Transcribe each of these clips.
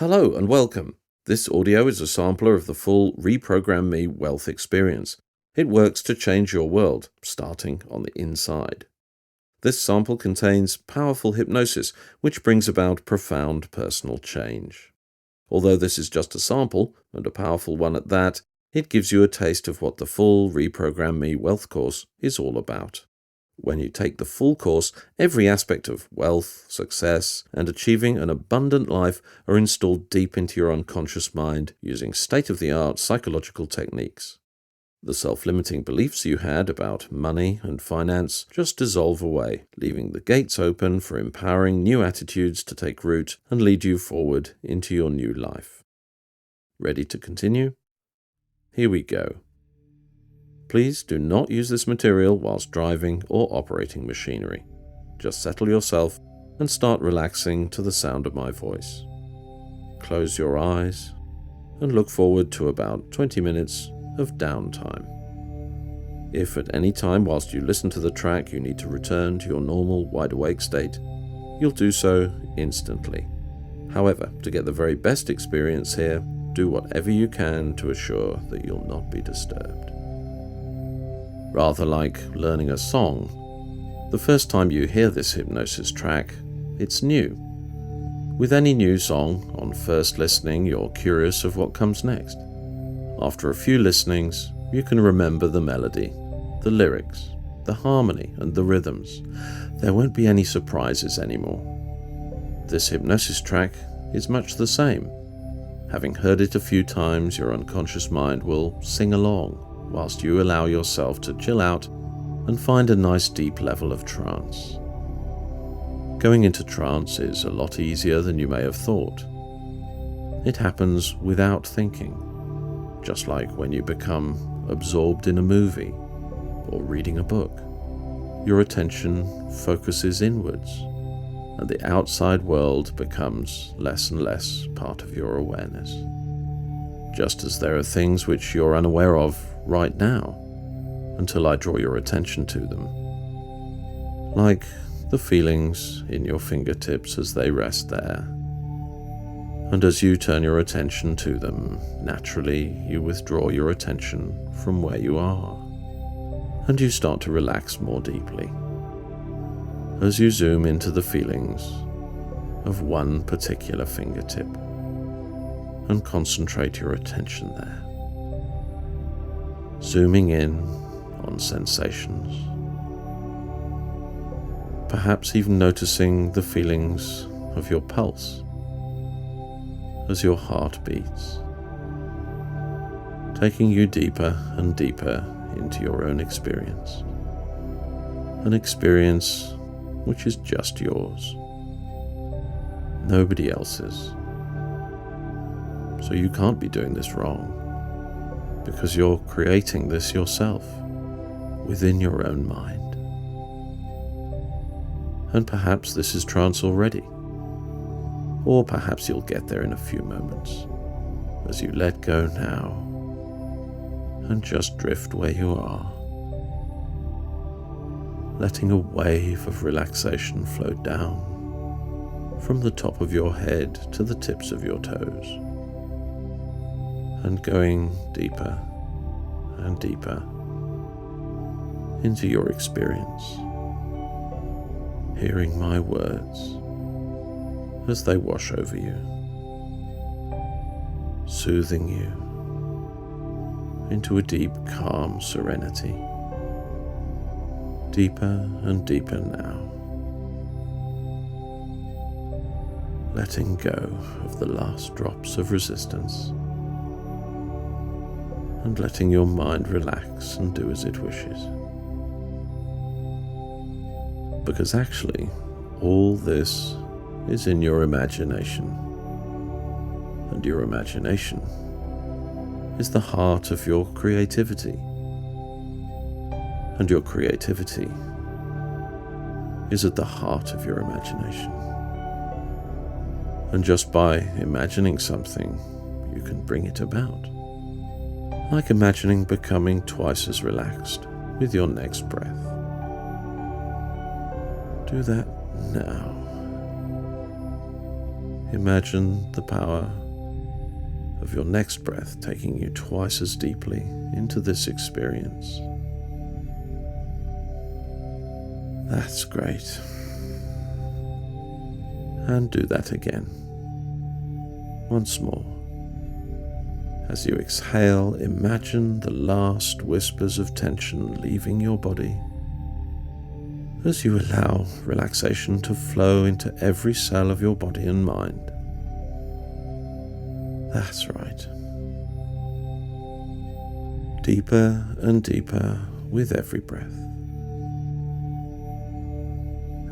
Hello and welcome. This audio is a sampler of the full Reprogram Me Wealth experience. It works to change your world, starting on the inside. This sample contains powerful hypnosis, which brings about profound personal change. Although this is just a sample, and a powerful one at that, it gives you a taste of what the full Reprogram Me Wealth course is all about. When you take the full course, every aspect of wealth, success, and achieving an abundant life are installed deep into your unconscious mind using state-of-the-art psychological techniques. The self-limiting beliefs you had about money and finance just dissolve away, leaving the gates open for empowering new attitudes to take root and lead you forward into your new life. Ready to continue? Here we go. Please do not use this material whilst driving or operating machinery. Just settle yourself and start relaxing to the sound of my voice. Close your eyes and look forward to about 20 minutes of downtime. If at any time whilst you listen to the track you need to return to your normal wide-awake state, you'll do so instantly. However, to get the very best experience here, do whatever you can to assure that you'll not be disturbed. Rather like learning a song, the first time you hear this hypnosis track, it's new. With any new song, on first listening, you're curious of what comes next. After a few listenings, you can remember the melody, the lyrics, the harmony, and the rhythms. There won't be any surprises anymore. This hypnosis track is much the same. Having heard it a few times, your unconscious mind will sing along, whilst you allow yourself to chill out and find a nice deep level of trance. Going into trance is a lot easier than you may have thought. It happens without thinking, just like when you become absorbed in a movie or reading a book. Your attention focuses inwards, and the outside world becomes less and less part of your awareness. Just as there are things which you're unaware of right now, until I draw your attention to them. Like the feelings in your fingertips as they rest there. And as you turn your attention to them, naturally you withdraw your attention from where you are, and you start to relax more deeply. As you zoom into the feelings of one particular fingertip, and concentrate your attention there. Zooming in on sensations. Perhaps even noticing the feelings of your pulse as your heart beats, taking you deeper and deeper into your own experience. An experience which is just yours, nobody else's. So you can't be doing this wrong, because you're creating this yourself, within your own mind. And perhaps this is trance already, or perhaps you'll get there in a few moments, as you let go now, and just drift where you are, letting a wave of relaxation flow down from the top of your head to the tips of your toes, and going deeper and deeper into your experience, hearing my words as they wash over you, soothing you into a deep, calm serenity, deeper and deeper now, letting go of the last drops of resistance, and letting your mind relax and do as it wishes. Because actually, all this is in your imagination, and your imagination is the heart of your creativity, and your creativity is at the heart of your imagination. And just by imagining something, you can bring it about. Like imagining becoming twice as relaxed with your next breath. Do that now. imagine the power of your next breath taking you twice as deeply into this experience. That's great. And do that again. Once more. As you exhale, imagine the last whispers of tension leaving your body as you allow relaxation to flow into every cell of your body and mind. That's right. Deeper and deeper with every breath.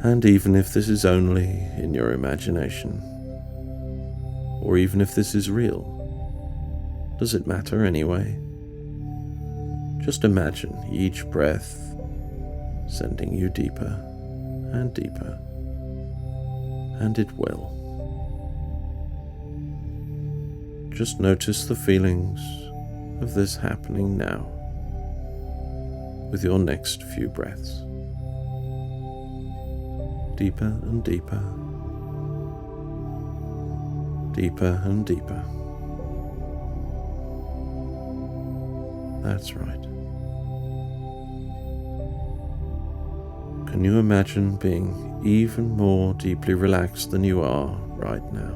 And even if this is only in your imagination, or even if this is real, does it matter anyway? Just imagine each breath sending you deeper and deeper, and it will. Just notice the feelings of this happening now with your next few breaths. Deeper and deeper, deeper and deeper. That's right. Can you imagine being even more deeply relaxed than you are right now?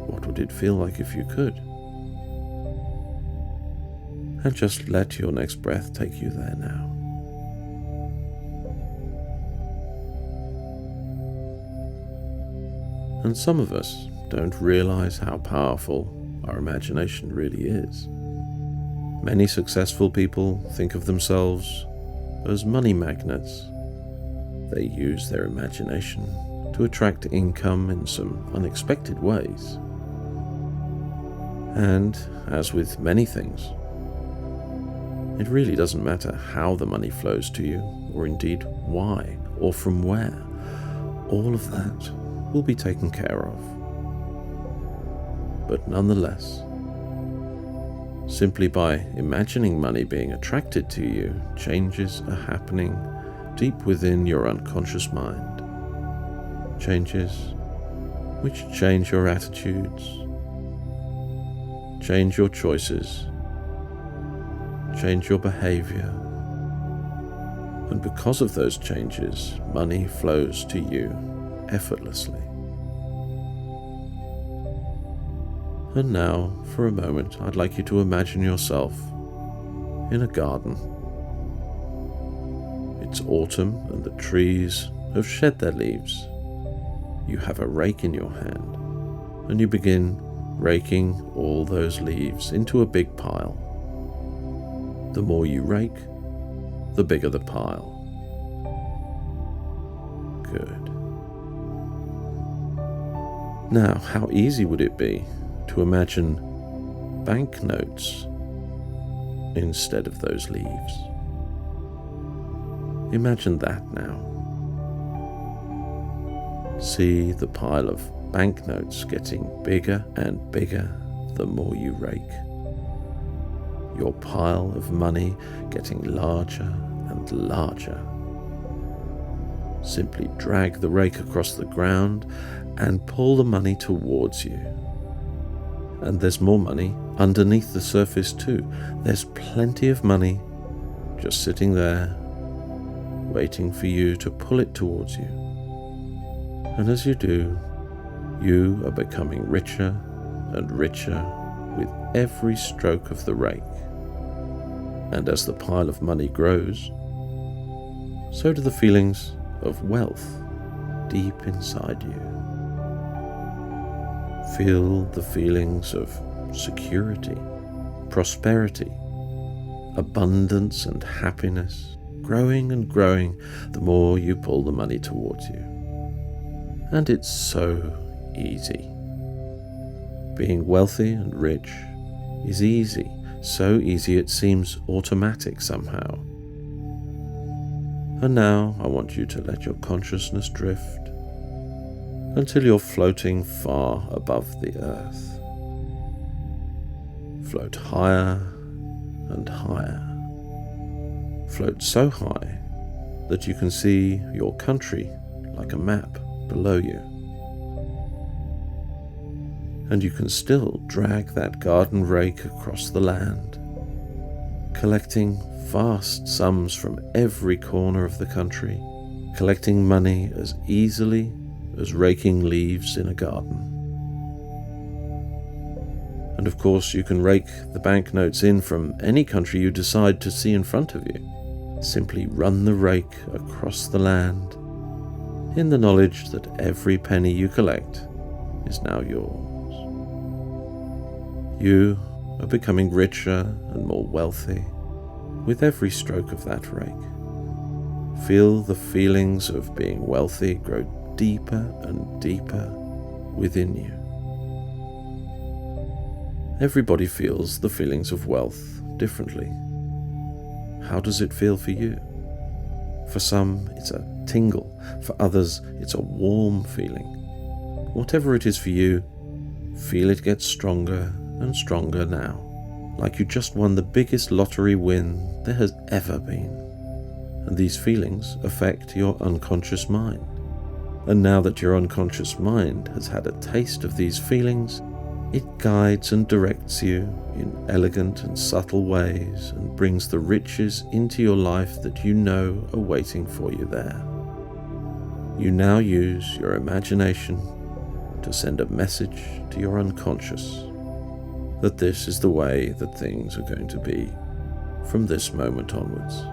What would it feel like if you could? And just let your next breath take you there now. And some of us don't realize how powerful our imagination really is. Many successful people think of themselves as money magnets. They use their imagination to attract income in some unexpected ways. And as with many things, it really doesn't matter how the money flows to you, or indeed why, or from where. All of that will be taken care of. But nonetheless, simply by imagining money being attracted to you, changes are happening deep within your unconscious mind. Changes which change your attitudes, change your choices, change your behavior. And because of those changes, money flows to you effortlessly. And now, for a moment, I'd like you to imagine yourself in a garden. It's autumn and the trees have shed their leaves. You have a rake in your hand, and you begin raking all those leaves into a big pile. The more you rake, the bigger the pile. Good. Now, how easy would it be to imagine banknotes instead of those leaves? Imagine that now. See the pile of banknotes getting bigger and bigger the more you rake. Your pile of money getting larger and larger. Simply drag the rake across the ground and pull the money towards you. And there's more money underneath the surface too. There's plenty of money just sitting there, waiting for you to pull it towards you. And as you do, you are becoming richer and richer with every stroke of the rake. And as the pile of money grows, so do the feelings of wealth deep inside you. Feel the feelings of security, prosperity, abundance and happiness growing and growing the more you pull the money towards you. And it's so easy. Being wealthy and rich is easy, so easy it seems automatic somehow. And now I want you to let your consciousness drift until you're floating far above the earth. Float higher and higher. Float so high that you can see your country like a map below you. And you can still drag that garden rake across the land, collecting vast sums from every corner of the country, collecting money as easily as raking leaves in a garden. And of course, you can rake the banknotes in from any country you decide to see in front of you. Simply run the rake across the land in the knowledge that every penny you collect is now yours. You are becoming richer and more wealthy with every stroke of that rake. Feel the feelings of being wealthy grow deeper and deeper within you. Everybody feels the feelings of wealth differently. How does it feel for you? For some, it's a tingle. For others, it's a warm feeling. Whatever it is for you, feel it get stronger and stronger now, like you just won the biggest lottery win there has ever been. And these feelings affect your unconscious mind. And now that your unconscious mind has had a taste of these feelings, it guides and directs you in elegant and subtle ways and brings the riches into your life that you know are waiting for you there. You now use your imagination to send a message to your unconscious that this is the way that things are going to be from this moment onwards.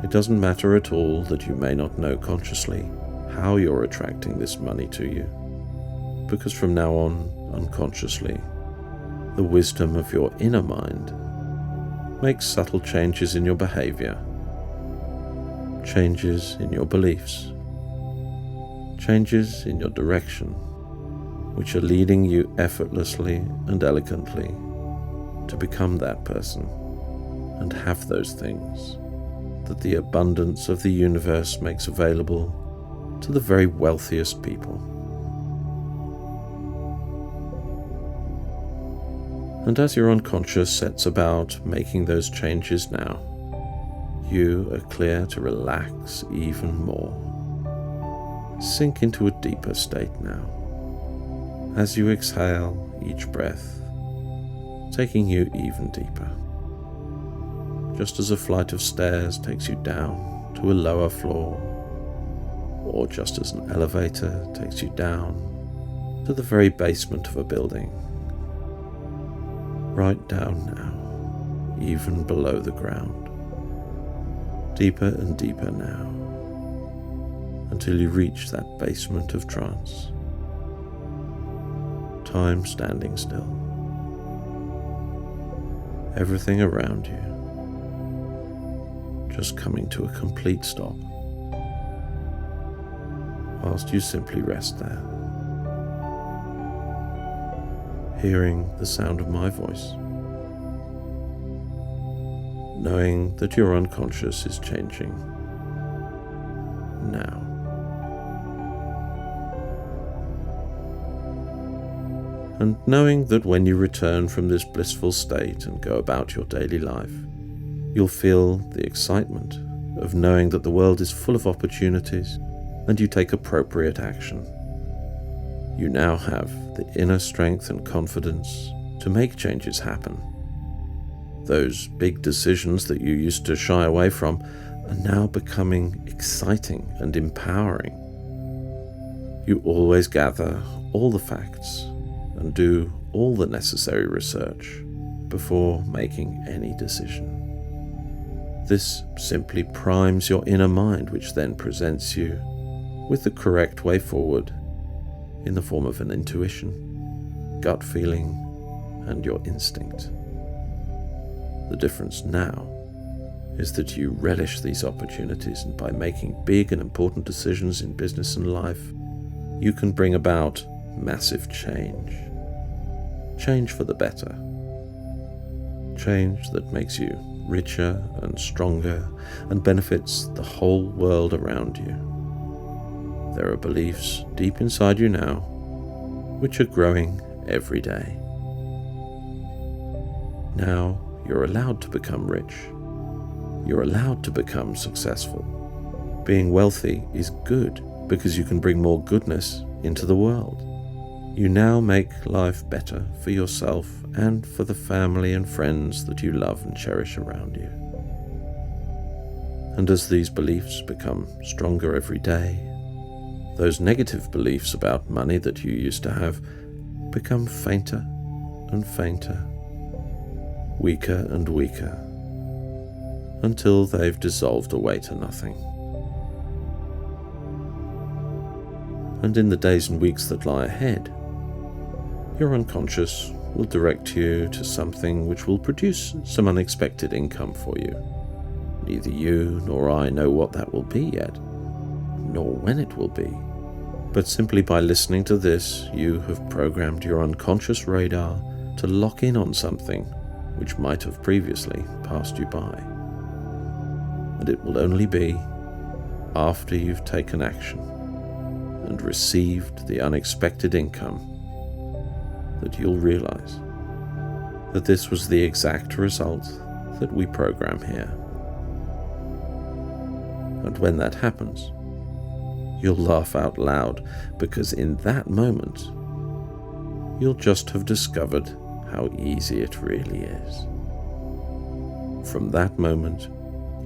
It doesn't matter at all that you may not know consciously how you're attracting this money to you, because from now on, unconsciously, the wisdom of your inner mind makes subtle changes in your behavior, changes in your beliefs, changes in your direction, which are leading you effortlessly and elegantly to become that person and have those things that the abundance of the universe makes available to the very wealthiest people. And as your unconscious sets about making those changes now, you are clear to relax even more. Sink into a deeper state now. As you exhale each breath, taking you even deeper. Just as a flight of stairs takes you down to a lower floor, or just as an elevator takes you down to the very basement of a building. Right down now, even below the ground. Deeper and deeper now, until you reach that basement of trance. Time standing still. Everything around you just coming to a complete stop, whilst you simply rest there, hearing the sound of my voice, knowing that your unconscious is changing now. And knowing that when you return from this blissful state and go about your daily life, you'll feel the excitement of knowing that the world is full of opportunities and you take appropriate action. You now have the inner strength and confidence to make changes happen. Those big decisions that you used to shy away from are now becoming exciting and empowering. You always gather all the facts and do all the necessary research before making any decision. This simply primes your inner mind, which then presents you with the correct way forward in the form of an intuition, gut feeling, and your instinct. The difference now is that you relish these opportunities, and by making big and important decisions in business and life, you can bring about massive change. Change for the better. Change that makes you richer and stronger and benefits the whole world around you. There are beliefs deep inside you now which are growing every day. Now you're allowed to become rich. You're allowed to become successful. Being wealthy is good because you can bring more goodness into the world. You now make life better for yourself and for the family and friends that you love and cherish around you. And as these beliefs become stronger every day, those negative beliefs about money that you used to have become fainter and fainter, weaker and weaker, until they've dissolved away to nothing. And in the days and weeks that lie ahead, your unconscious will direct you to something which will produce some unexpected income for you. Neither you nor I know what that will be yet, nor when it will be. But simply by listening to this, you have programmed your unconscious radar to lock in on something which might have previously passed you by. And it will only be after you've taken action and received the unexpected income that you'll realize that this was the exact result that we program here. And when that happens, you'll laugh out loud, because in that moment, you'll just have discovered how easy it really is. From that moment,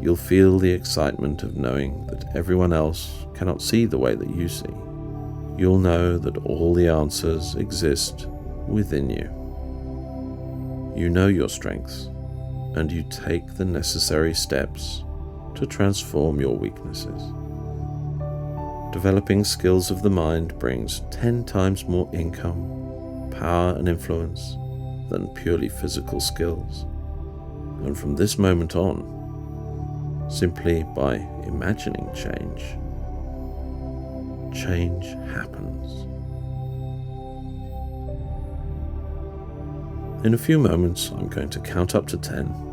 you'll feel the excitement of knowing that everyone else cannot see the way that you see. You'll know that all the answers exist within you. You know your strengths, and you take the necessary steps to transform your weaknesses. Developing skills of the mind brings 10 times more income, power and influence than purely physical skills. And from this moment on, simply by imagining change, change happens. In a few moments, I'm going to count up to 10.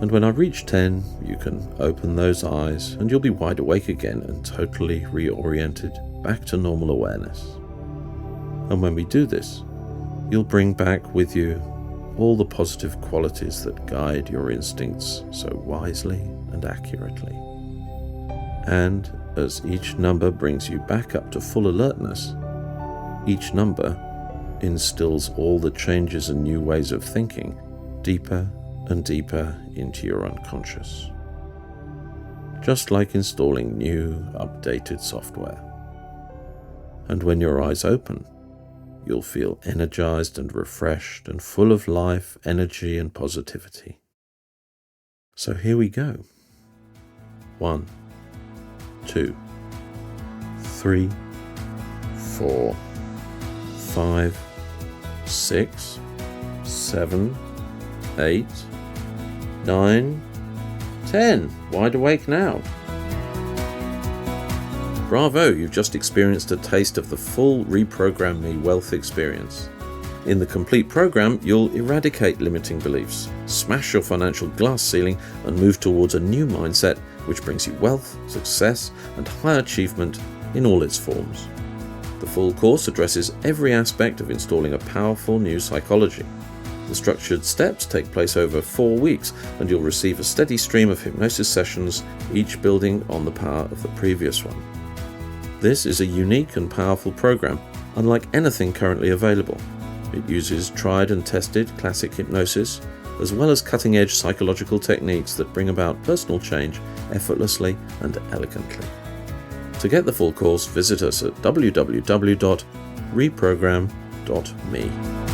And when I reach 10, you can open those eyes and you'll be wide awake again and totally reoriented back to normal awareness. And when we do this, you'll bring back with you all the positive qualities that guide your instincts so wisely and accurately. And as each number brings you back up to full alertness, each number instills all the changes and new ways of thinking deeper and deeper into your unconscious. Just like installing new, updated software. And when your eyes open, you'll feel energized and refreshed and full of life, energy and positivity. So here we go. 1, 2, 3, 4, 5, 6, 7, 8, 9, 10. Wide awake now. Bravo, you've just experienced a taste of the full Reprogram Me wealth experience. In the complete program, you'll eradicate limiting beliefs, smash your financial glass ceiling, and move towards a new mindset which brings you wealth, success, and high achievement in all its forms. The full course addresses every aspect of installing a powerful new psychology. The structured steps take place over 4 weeks, and you'll receive a steady stream of hypnosis sessions, each building on the power of the previous one. This is a unique and powerful program, unlike anything currently available. It uses tried and tested classic hypnosis, as well as cutting-edge psychological techniques that bring about personal change effortlessly and elegantly. To get the full course, visit us at www.reprogram.me.